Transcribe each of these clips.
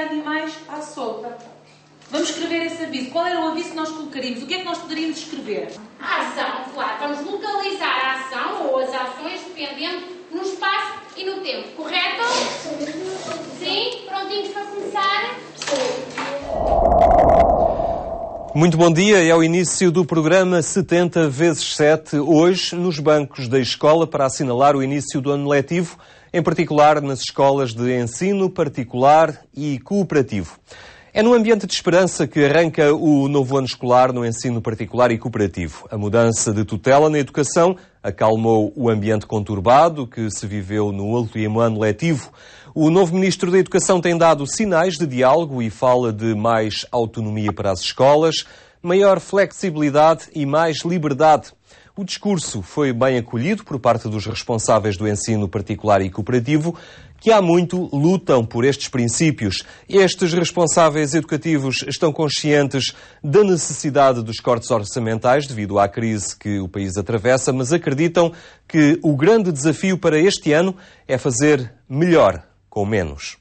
havia animais à solta. Vamos escrever esse aviso. Qual era o aviso que nós colocaríamos? O que é que nós poderíamos escrever? A ação, claro. Vamos localizar a ação ou as ações dependendo no espaço e no tempo, correto? Sim? Prontinhos para começar? Muito bom dia, é o início do programa 70 × 7, hoje nos bancos da escola para assinalar o início do ano letivo, em particular nas escolas de ensino particular e cooperativo. É num ambiente de esperança que arranca o novo ano escolar no ensino particular e cooperativo. A mudança de tutela na educação acalmou o ambiente conturbado que se viveu no último ano letivo. O novo Ministro da Educação tem dado sinais de diálogo e fala de mais autonomia para as escolas, maior flexibilidade e mais liberdade. O discurso foi bem acolhido por parte dos responsáveis do ensino particular e cooperativo, que há muito lutam por estes princípios. Estes responsáveis educativos estão conscientes da necessidade dos cortes orçamentais devido à crise que o país atravessa, mas acreditam que o grande desafio para este ano é fazer melhor com menos.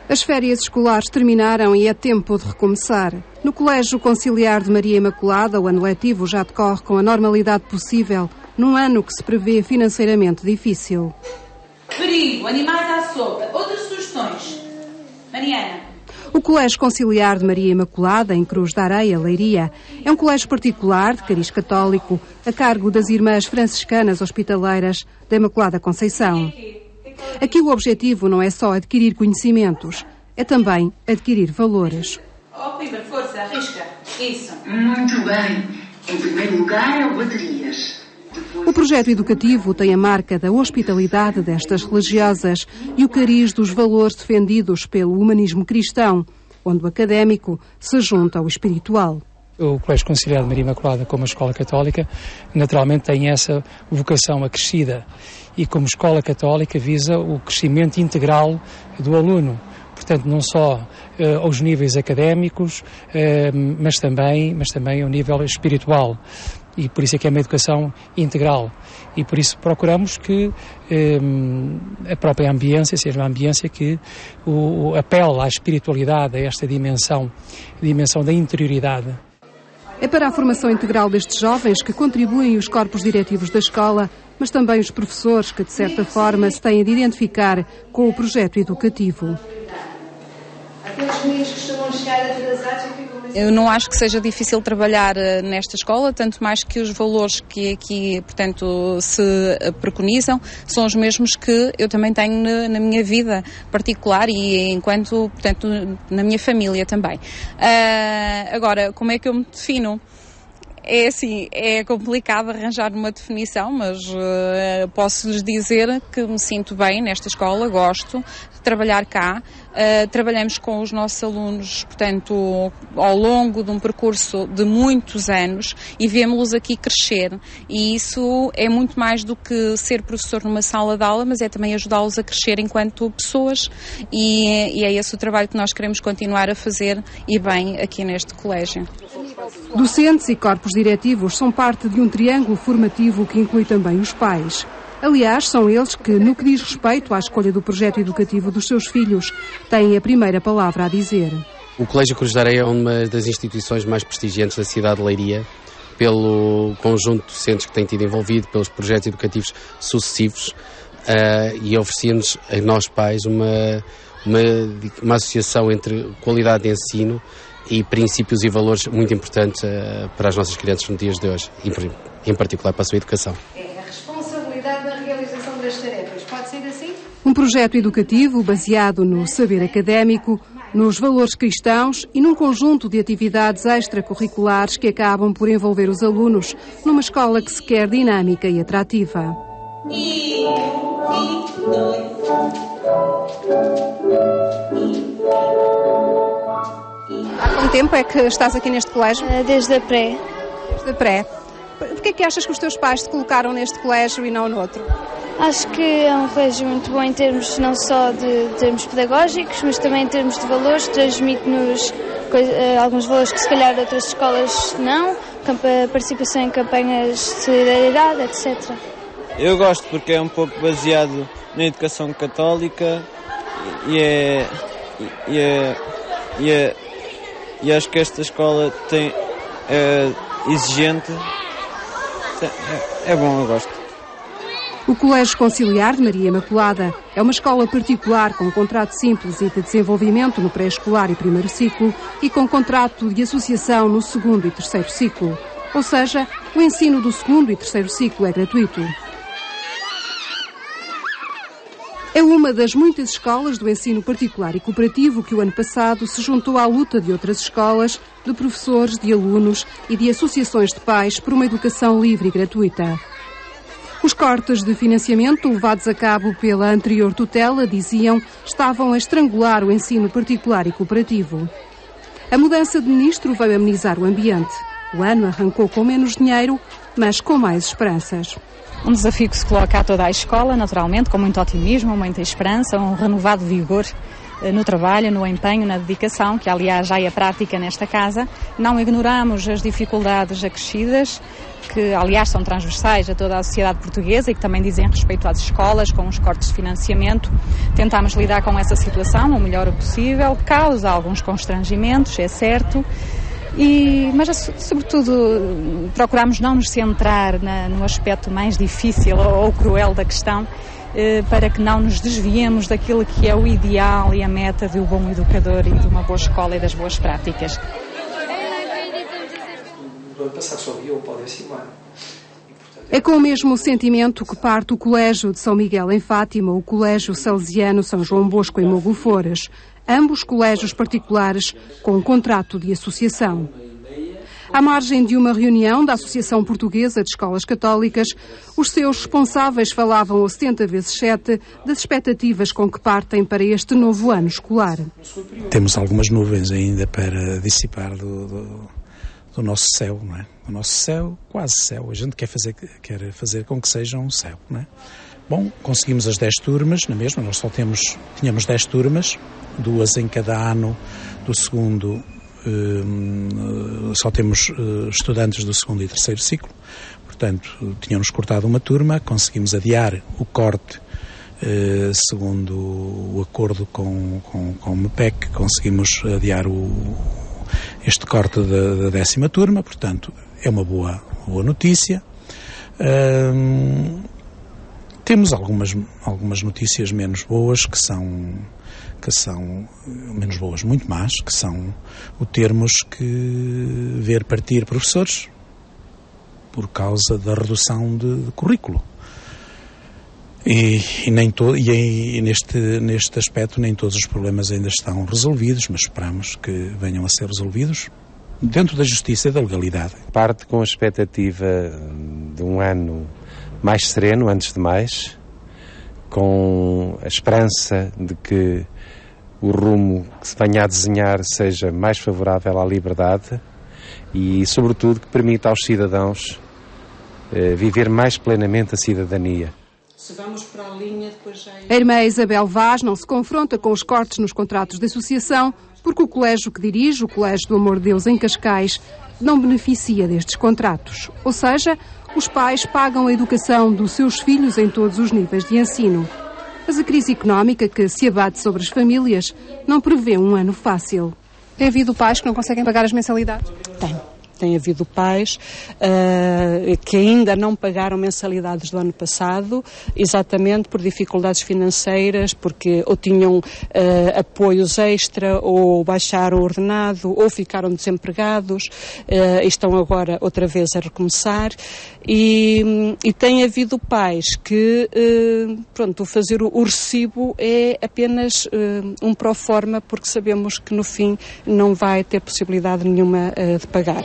As férias escolares terminaram e é tempo de recomeçar. No Colégio Conciliar de Maria Imaculada, o ano letivo já decorre com a normalidade possível, num ano que se prevê financeiramente difícil. Perigo, animais à solta. Outras sugestões? Mariana. O Colégio Conciliar de Maria Imaculada, em Cruz da Areia, Leiria, é um colégio particular de cariz católico, a cargo das Irmãs Franciscanas Hospitaleiras da Imaculada Conceição. Aqui o objetivo não é só adquirir conhecimentos, é também adquirir valores. Prima, força, arrisca. Isso. Muito bem. Em primeiro lugar, baterias. O projeto educativo tem a marca da hospitalidade destas religiosas e o cariz dos valores defendidos pelo humanismo cristão, onde o académico se junta ao espiritual. O Colégio Conciliar de Maria Imaculada, como escola católica, naturalmente tem essa vocação acrescida e, como escola católica, visa o crescimento integral do aluno. Portanto, não só aos níveis académicos, mas também ao nível espiritual. E por isso é que é uma educação integral. E por isso procuramos que a própria ambiência seja uma ambiência que apela à espiritualidade, a esta dimensão da interioridade. É para a formação integral destes jovens que contribuem os corpos diretivos da escola, mas também os professores que, de certa forma, se têm de identificar com o projeto educativo. Aqueles meninos que costumam chegar atrasados e ficam... Eu não acho que seja difícil trabalhar nesta escola, tanto mais que os valores que aqui, portanto, se preconizam são os mesmos que eu também tenho na minha vida particular e enquanto, portanto, na minha família também. Agora, como é que eu me defino? É assim, é complicado arranjar uma definição, mas posso-lhes dizer que me sinto bem nesta escola, gosto de trabalhar cá. Trabalhamos com os nossos alunos, portanto, ao longo de um percurso de muitos anos e vemos-los aqui crescer. E isso é muito mais do que ser professor numa sala de aula, mas é também ajudá-los a crescer enquanto pessoas e é esse o trabalho que nós queremos continuar a fazer e bem aqui neste colégio. Docentes e corpos diretivos são parte de um triângulo formativo que inclui também os pais. Aliás, são eles que, no que diz respeito à escolha do projeto educativo dos seus filhos, têm a primeira palavra a dizer. O Colégio Cruz da Areia é uma das instituições mais prestigiantes da cidade de Leiria, pelo conjunto de docentes que tem tido envolvido, pelos projetos educativos sucessivos, e oferecia-nos a nós pais uma associação entre qualidade de ensino e princípios e valores muito importantes para as nossas crianças nos dias de hoje, em particular para a sua educação. É a responsabilidade na realização das tarefas. Pode ser assim? Um projeto educativo baseado no saber académico, nos valores cristãos e num conjunto de atividades extracurriculares que acabam por envolver os alunos numa escola que se quer dinâmica e atrativa. Há quanto tempo é que estás aqui neste colégio? Desde a pré. Desde a pré. Porquê é que achas que os teus pais te colocaram neste colégio e não noutro? Acho que é um colégio muito bom em termos não só de termos pedagógicos, mas também em termos de valores, transmite-nos alguns valores que se calhar outras escolas não, participação em campanhas de solidariedade, etc. Eu gosto porque é um pouco baseado na educação católica e acho que esta escola é exigente. É bom, eu gosto. O Colégio Conciliar de Maria Imaculada é uma escola particular com contrato simples e de desenvolvimento no pré-escolar e primeiro ciclo e com contrato de associação no segundo e terceiro ciclo. Ou seja, o ensino do segundo e terceiro ciclo é gratuito. É uma das muitas escolas do ensino particular e cooperativo que o ano passado se juntou à luta de outras escolas, de professores, de alunos e de associações de pais por uma educação livre e gratuita. Os cortes de financiamento levados a cabo pela anterior tutela, diziam, estavam a estrangular o ensino particular e cooperativo. A mudança de ministro veio amenizar o ambiente. O ano arrancou com menos dinheiro, mas com mais esperanças. Um desafio que se coloca a toda a escola, naturalmente, com muito otimismo, muita esperança, um renovado vigor no trabalho, no empenho, na dedicação, que aliás já é prática nesta casa. Não ignoramos as dificuldades acrescidas, que aliás são transversais a toda a sociedade portuguesa e que também dizem respeito às escolas, com os cortes de financiamento. Tentamos lidar com essa situação o melhor possível, causa alguns constrangimentos, é certo. Mas, sobretudo, procuramos não nos centrar no aspecto mais difícil ou cruel da questão, para que não nos desviemos daquilo que é o ideal e a meta de um bom educador e de uma boa escola e das boas práticas. Do ano passado só havia o Pó Decimar. É com o mesmo sentimento que parte o Colégio de São Miguel em Fátima, o Colégio Salesiano São João Bosco em Mogulfores, ambos colégios particulares com um contrato de associação. À margem de uma reunião da Associação Portuguesa de Escolas Católicas, os seus responsáveis falavam ao 70x7 das expectativas com que partem para este novo ano escolar. Temos algumas nuvens ainda para dissipar do nosso céu, não é? O nosso céu, quase céu. A gente quer fazer com que seja um céu, não é? Bom, conseguimos as 10 turmas, na mesma, nós só tínhamos 10 turmas, 2 em cada ano do segundo, só temos estudantes do segundo e terceiro ciclo, portanto, tínhamos cortado uma turma, conseguimos adiar o corte, segundo o acordo com o MEPEC, conseguimos adiar este corte da 10ª turma, portanto, é uma boa notícia. Temos algumas notícias menos boas, que são menos boas, muito más, que são o termos que ver partir professores por causa da redução de currículo. E neste aspecto nem todos os problemas ainda estão resolvidos, mas esperamos que venham a ser resolvidos dentro da justiça e da legalidade. Parte com a expectativa de um ano mais sereno, antes de mais, com a esperança de que o rumo que se venha a desenhar seja mais favorável à liberdade e, sobretudo, que permita aos cidadãos viver mais plenamente a cidadania. Se vamos para a linha, depois já... A irmã Isabel Vaz não se confronta com os cortes nos contratos de associação porque o colégio que dirige, o Colégio do Amor de Deus em Cascais, não beneficia destes contratos. Ou seja, os pais pagam a educação dos seus filhos em todos os níveis de ensino. Mas a crise económica que se abate sobre as famílias não prevê um ano fácil. Tem havido pais que não conseguem pagar as mensalidades? Tem havido pais que ainda não pagaram mensalidades do ano passado, exatamente por dificuldades financeiras, porque ou tinham apoios extra, ou baixaram o ordenado, ou ficaram desempregados, e estão agora outra vez a recomeçar. E tem havido pais que, fazer o recibo é apenas um pro forma, porque sabemos que no fim não vai ter possibilidade nenhuma de pagar.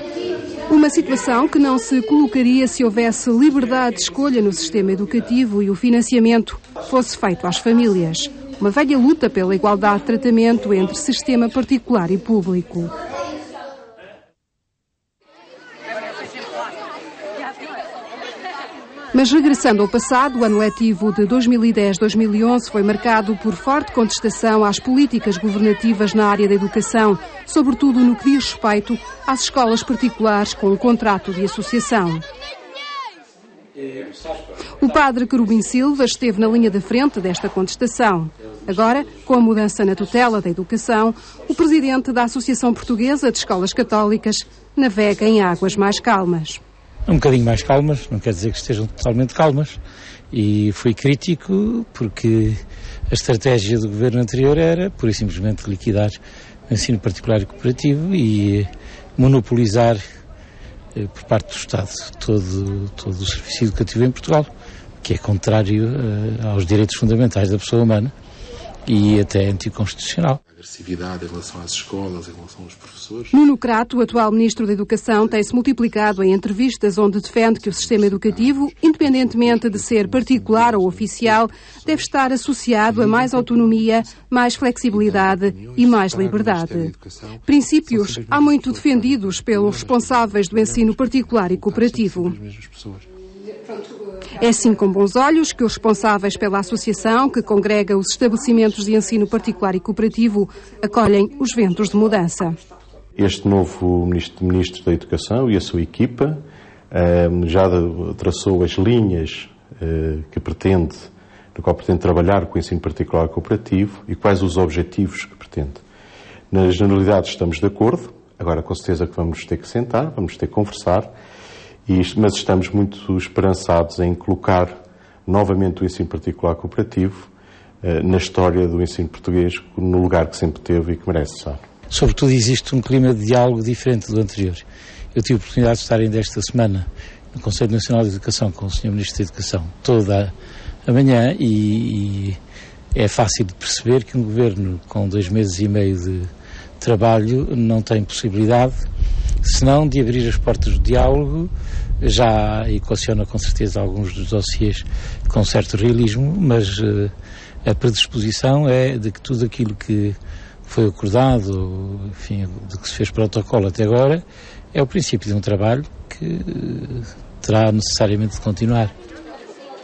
Uma situação que não se colocaria se houvesse liberdade de escolha no sistema educativo e o financiamento fosse feito às famílias. Uma velha luta pela igualdade de tratamento entre sistema particular e público. Mas regressando ao passado, o ano letivo de 2010-2011 foi marcado por forte contestação às políticas governativas na área da educação, sobretudo no que diz respeito às escolas particulares com um contrato de associação. O padre Querubim Silva esteve na linha da frente desta contestação. Agora, com a mudança na tutela da educação, o presidente da Associação Portuguesa de Escolas Católicas navega em águas mais calmas. Um bocadinho mais calmas, não quer dizer que estejam totalmente calmas. E fui crítico porque a estratégia do governo anterior era, pura e simplesmente, liquidar o ensino particular e cooperativo e monopolizar por parte do Estado todo o serviço educativo em Portugal, que é contrário aos direitos fundamentais da pessoa humana e até anticonstitucional. Agressividade em relação às escolas, em relação aos professores. Nuno Crato, o atual Ministro da Educação, tem-se multiplicado em entrevistas onde defende que o sistema educativo, independentemente de ser particular ou oficial, deve estar associado a mais autonomia, mais flexibilidade e mais liberdade. Princípios há muito defendidos pelos responsáveis do ensino particular e cooperativo. É assim com bons olhos que os responsáveis pela associação, que congrega os estabelecimentos de ensino particular e cooperativo, acolhem os ventos de mudança. Este novo Ministro da Educação e a sua equipa já traçou as linhas no qual pretende trabalhar com o ensino particular e cooperativo e quais os objetivos que pretende. Nas generalidades estamos de acordo, agora com certeza que vamos ter que sentar, vamos ter que conversar, mas estamos muito esperançados em colocar novamente o ensino particular cooperativo na história do ensino português no lugar que sempre teve e que merece estar. Sobretudo existe um clima de diálogo diferente do anterior. Eu tive a oportunidade de estar ainda esta semana no Conselho Nacional de Educação com o Sr. Ministro da Educação toda a manhã e é fácil de perceber que um governo com 2 meses e meio de trabalho não tem possibilidade senão de abrir as portas do diálogo. Já equaciona com certeza alguns dos dossiês com certo realismo, mas a predisposição é de que tudo aquilo que foi acordado, enfim, de que se fez protocolo até agora, é o princípio de um trabalho que terá necessariamente de continuar.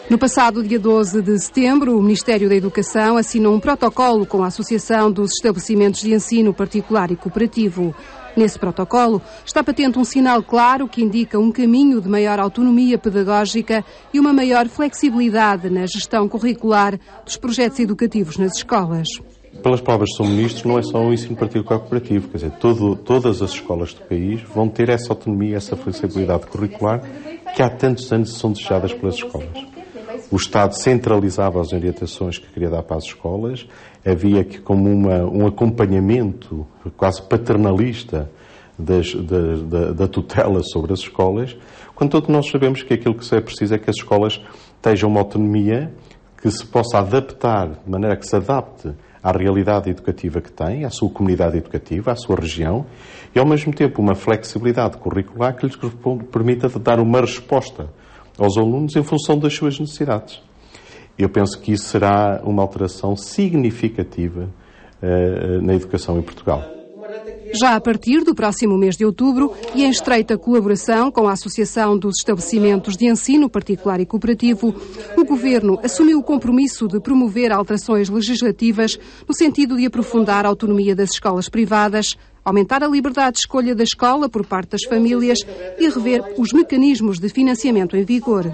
No passado dia 12 de setembro, o Ministério da Educação assinou um protocolo com a Associação dos Estabelecimentos de Ensino Particular e Cooperativo. Nesse protocolo está patente um sinal claro que indica um caminho de maior autonomia pedagógica e uma maior flexibilidade na gestão curricular dos projetos educativos nas escolas. Pelas palavras do Sr. Ministro, não é só o ensino particular cooperativo, quer dizer, todas as escolas do país vão ter essa autonomia, essa flexibilidade curricular que há tantos anos são desejadas pelas escolas. O Estado centralizava as orientações que queria dar para as escolas, havia que como um acompanhamento quase paternalista da tutela sobre as escolas, quando todos nós sabemos que aquilo que é preciso é que as escolas tenham uma autonomia que se possa adaptar, de maneira que se adapte à realidade educativa que tem, à sua comunidade educativa, à sua região, e ao mesmo tempo uma flexibilidade curricular que lhes permita dar uma resposta aos alunos em função das suas necessidades. Eu penso que isso será uma alteração significativa na educação em Portugal. Já a partir do próximo mês de outubro e em estreita colaboração com a Associação dos Estabelecimentos de Ensino Particular e Cooperativo, o Governo assumiu o compromisso de promover alterações legislativas no sentido de aprofundar a autonomia das escolas privadas, aumentar a liberdade de escolha da escola por parte das famílias e rever os mecanismos de financiamento em vigor.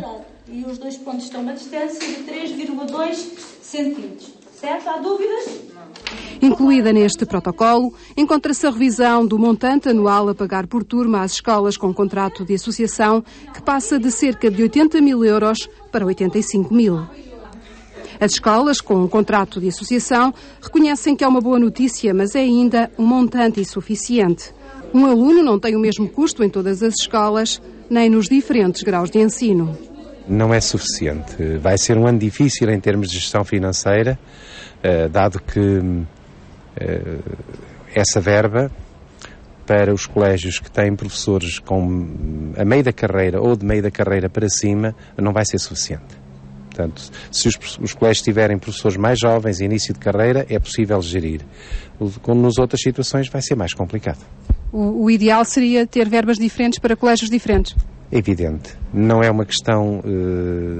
E os 2 pontos estão a uma distância de 3,2 centímetros. Certo? Há dúvidas? Incluída neste protocolo, encontra-se a revisão do montante anual a pagar por turma às escolas com contrato de associação, que passa de cerca de 80 mil euros para 85 mil. As escolas com um contrato de associação reconhecem que é uma boa notícia, mas é ainda um montante insuficiente. Um aluno não tem o mesmo custo em todas as escolas, nem nos diferentes graus de ensino. Não é suficiente. Vai ser um ano difícil em termos de gestão financeira, dado que essa verba para os colégios que têm professores a meio da carreira ou de meio da carreira para cima não vai ser suficiente. Portanto, se os colégios tiverem professores mais jovens, início de carreira, é possível gerir. Como nas outras situações, vai ser mais complicado. O ideal seria ter verbas diferentes para colégios diferentes? Evidente. Não é uma questão,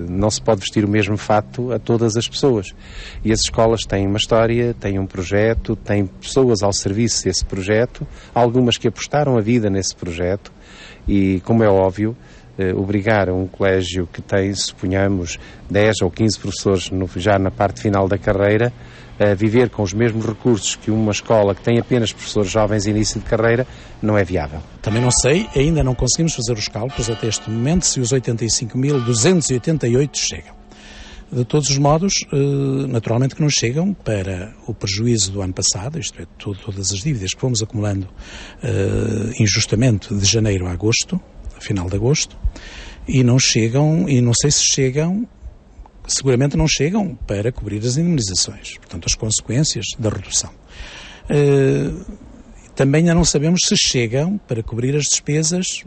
não se pode vestir o mesmo fato a todas as pessoas. E as escolas têm uma história, têm um projeto, têm pessoas ao serviço desse projeto, algumas que apostaram a vida nesse projeto e, como é óbvio, obrigar um colégio que tem, suponhamos, 10 ou 15 professores já na parte final da carreira, a viver com os mesmos recursos que uma escola que tem apenas professores jovens em início de carreira, não é viável. Também não sei, ainda não conseguimos fazer os cálculos até este momento, se os 85.288 chegam. De todos os modos, naturalmente que não chegam para o prejuízo do ano passado, isto é, todas as dívidas que fomos acumulando injustamente de janeiro a agosto, final de agosto, e não chegam, e não sei se chegam, seguramente não chegam para cobrir as indemnizações, portanto as consequências da redução. Também ainda não sabemos se chegam para cobrir as despesas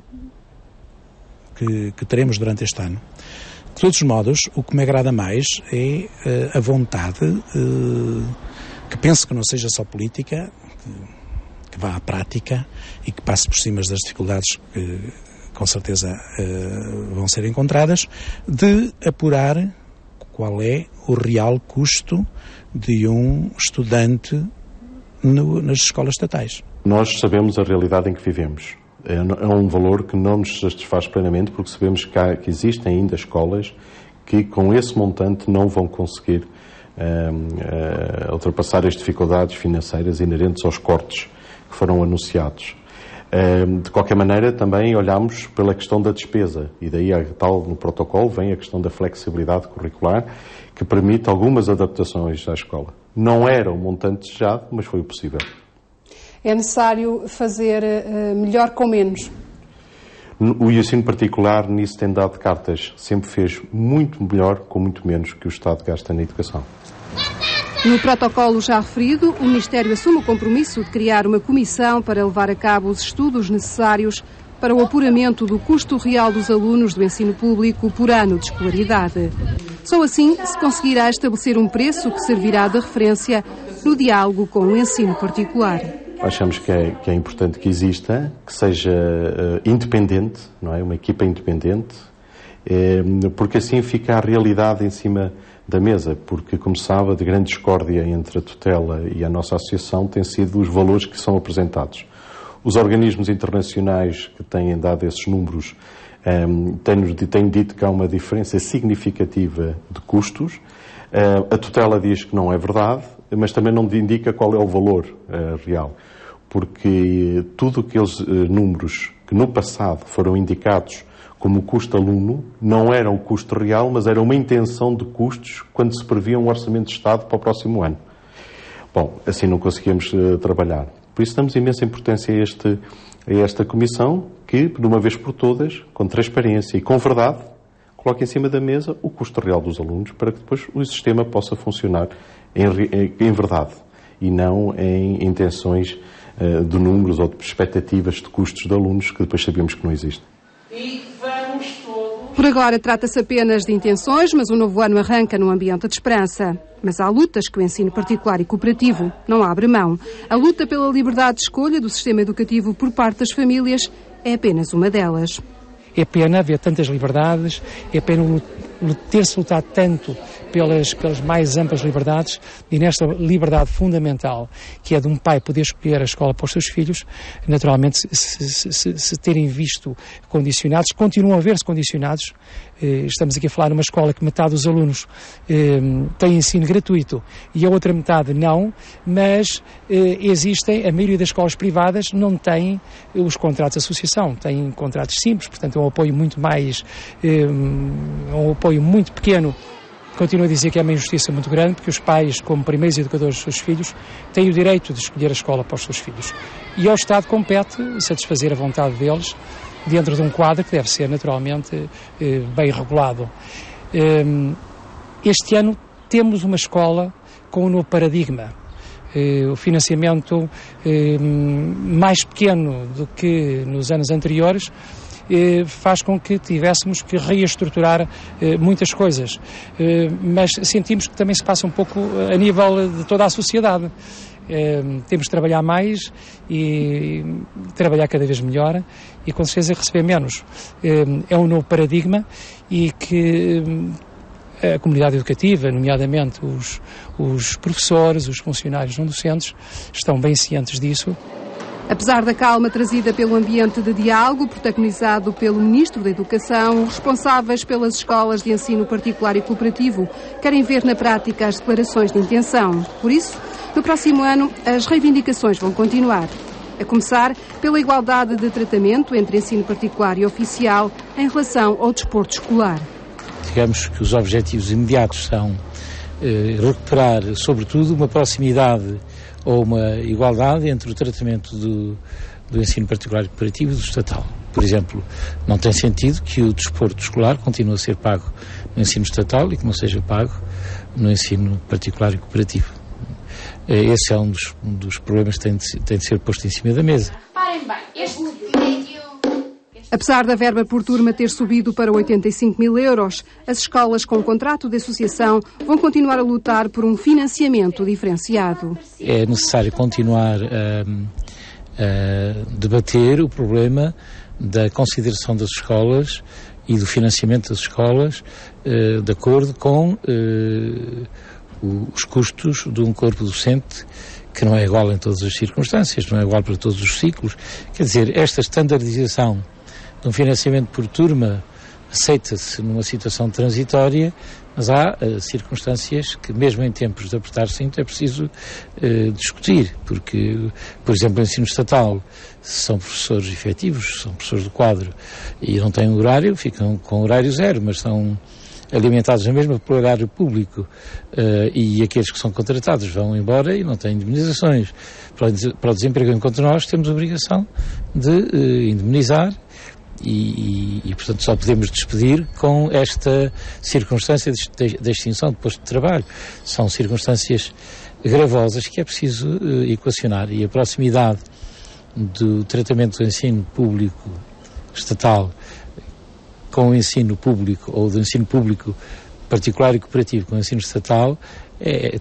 que teremos durante este ano. De todos os modos, o que me agrada mais é a vontade, que penso que não seja só política, que vá à prática e que passe por cima das dificuldades que com certeza vão ser encontradas, de apurar qual é o real custo de um estudante nas escolas estatais. Nós sabemos a realidade em que vivemos. É um valor que não nos satisfaz plenamente, porque sabemos que existem ainda escolas que com esse montante não vão conseguir ultrapassar as dificuldades financeiras inerentes aos cortes que foram anunciados. De qualquer maneira, também olhamos pela questão da despesa, e daí tal no protocolo vem a questão da flexibilidade curricular, que permite algumas adaptações à escola. Não era o montante desejado, mas foi o possível. É necessário fazer melhor com menos? O ensino particular nisso tem dado cartas. Sempre fez muito melhor com muito menos que o Estado gasta na educação. No protocolo já referido, o Ministério assume o compromisso de criar uma comissão para levar a cabo os estudos necessários para o apuramento do custo real dos alunos do ensino público por ano de escolaridade. Só assim se conseguirá estabelecer um preço que servirá de referência no diálogo com o ensino particular. Achamos que é importante que exista, que seja independente, não é? Uma equipa independente, porque assim fica a realidade em cima da mesa, porque, como sabe, a grande discórdia entre a tutela e a nossa associação tem sido os valores que são apresentados. Os organismos internacionais que têm dado esses números têm dito que há uma diferença significativa de custos. A tutela diz que não é verdade, mas também não indica qual é o valor real, porque tudo aqueles números que no passado foram indicados como custo aluno, não era o custo real, mas era uma intenção de custos quando se previa um orçamento de Estado para o próximo ano. Bom, assim não conseguíamos trabalhar. Por isso damos imensa importância a esta comissão que, de uma vez por todas, com transparência e com verdade, coloque em cima da mesa o custo real dos alunos para que depois o sistema possa funcionar em verdade e não em intenções de números ou de expectativas de custos de alunos que depois sabemos que não existem. Por agora trata-se apenas de intenções, mas o novo ano arranca num ambiente de esperança. Mas há lutas que o ensino particular e cooperativo não abre mão. A luta pela liberdade de escolha do sistema educativo por parte das famílias é apenas uma delas. É pena haver tantas liberdades, é pena ter-se lutado tanto pelas mais amplas liberdades, e nesta liberdade fundamental, que é de um pai poder escolher a escola para os seus filhos, naturalmente, se terem visto condicionados, continuam a ver-se condicionados. Estamos aqui a falar numa escola que metade dos alunos tem ensino gratuito e a outra metade não, mas a maioria das escolas privadas não tem os contratos de associação, têm contratos simples, portanto é um apoio muito mais, um apoio muito pequeno. Continuo a dizer que é uma injustiça muito grande, porque os pais, como primeiros educadores dos seus filhos, têm o direito de escolher a escola para os seus filhos. E ao Estado compete satisfazer a vontade deles, dentro de um quadro que deve ser naturalmente bem regulado. Este ano temos uma escola com um novo paradigma. O financiamento mais pequeno do que nos anos anteriores faz com que tivéssemos que reestruturar muitas coisas, mas sentimos que também se passa um pouco a nível de toda a sociedade. Temos de trabalhar mais e trabalhar cada vez melhor e com certeza receber menos. É um novo paradigma e que a comunidade educativa, nomeadamente os professores, os funcionários não docentes, estão bem cientes disso. Apesar da calma trazida pelo ambiente de diálogo protagonizado pelo Ministro da Educação, os responsáveis pelas escolas de ensino particular e cooperativo querem ver na prática as declarações de intenção. Por isso, no próximo ano, as reivindicações vão continuar. A começar pela igualdade de tratamento entre ensino particular e oficial em relação ao desporto escolar. Digamos que os objetivos imediatos são recuperar, sobretudo, uma proximidade ou uma igualdade entre o tratamento do ensino particular e cooperativo e do estatal. Por exemplo, não tem sentido que o desporto escolar continue a ser pago no ensino estatal e que não seja pago no ensino particular e cooperativo. Esse é um dos problemas que tem de ser posto em cima da mesa. Parem bem, este vídeo... Apesar da verba por turma ter subido para 85 mil euros, as escolas com contrato de associação vão continuar a lutar por um financiamento diferenciado. É necessário continuar a debater o problema da consideração das escolas e do financiamento das escolas de acordo com os custos de um corpo docente que não é igual em todas as circunstâncias, não é igual para todos os ciclos. Quer dizer, esta standardização de um financiamento por turma aceita-se numa situação transitória, mas há circunstâncias que, mesmo em tempos de apertar cinto, é preciso discutir, porque, por exemplo, o ensino estatal são professores efetivos, são professores do quadro e não têm horário, ficam com horário zero, mas são alimentados na mesma pelo horário público e aqueles que são contratados vão embora e não têm indemnizações para o desemprego, enquanto nós temos a obrigação de indemnizar e, portanto, só podemos despedir com esta circunstância da extinção de posto de trabalho. São circunstâncias gravosas que é preciso equacionar, e a proximidade do tratamento do ensino público estatal com o ensino público, ou do ensino público particular e cooperativo com o ensino estatal,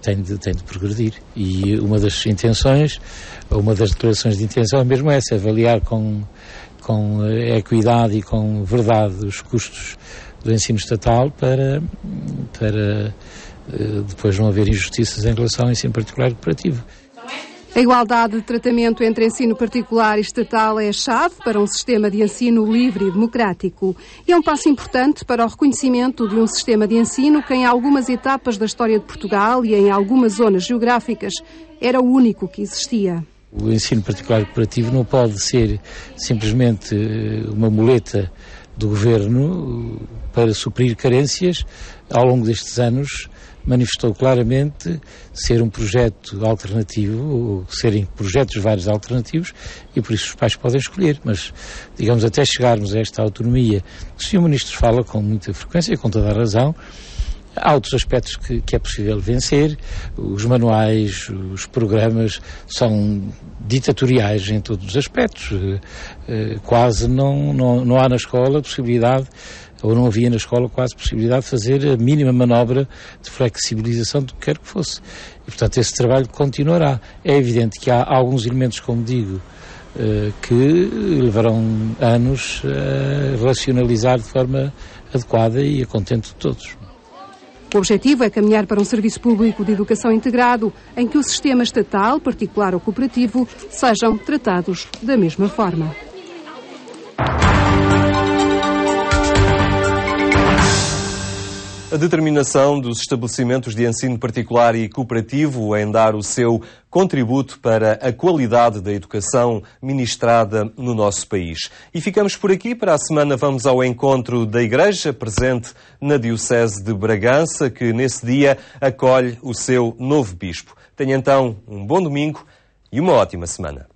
tem de progredir. E uma das intenções, ou uma das declarações de intenção é mesmo essa, avaliar com equidade e com verdade os custos do ensino estatal para depois não haver injustiças em relação ao ensino particular e cooperativo. A igualdade de tratamento entre ensino particular e estatal é a chave para um sistema de ensino livre e democrático. E é um passo importante para o reconhecimento de um sistema de ensino que, em algumas etapas da história de Portugal e em algumas zonas geográficas, era o único que existia. O ensino particular e cooperativo não pode ser simplesmente uma muleta do governo para suprir carências. Ao longo destes anos manifestou claramente ser um projeto alternativo, ou serem projetos vários alternativos, e por isso os pais podem escolher. Mas, digamos, até chegarmos a esta autonomia, que o Sr. Ministro fala com muita frequência e com toda a razão, há outros aspectos que é possível vencer. Os manuais, os programas são ditatoriais em todos os aspectos. Quase não há na escola possibilidade, ou não havia na escola quase possibilidade de fazer a mínima manobra de flexibilização do que quer que fosse. E, portanto, esse trabalho continuará. É evidente que há alguns elementos, como digo, que levarão anos a racionalizar de forma adequada e a contento de todos. O objetivo é caminhar para um serviço público de educação integrado, em que o sistema estatal, particular ou cooperativo, sejam tratados da mesma forma. A determinação dos estabelecimentos de ensino particular e cooperativo em dar o seu contributo para a qualidade da educação ministrada no nosso país. E ficamos por aqui. Para a semana vamos ao encontro da Igreja presente na Diocese de Bragança, que nesse dia acolhe o seu novo bispo. Tenha então um bom domingo e uma ótima semana.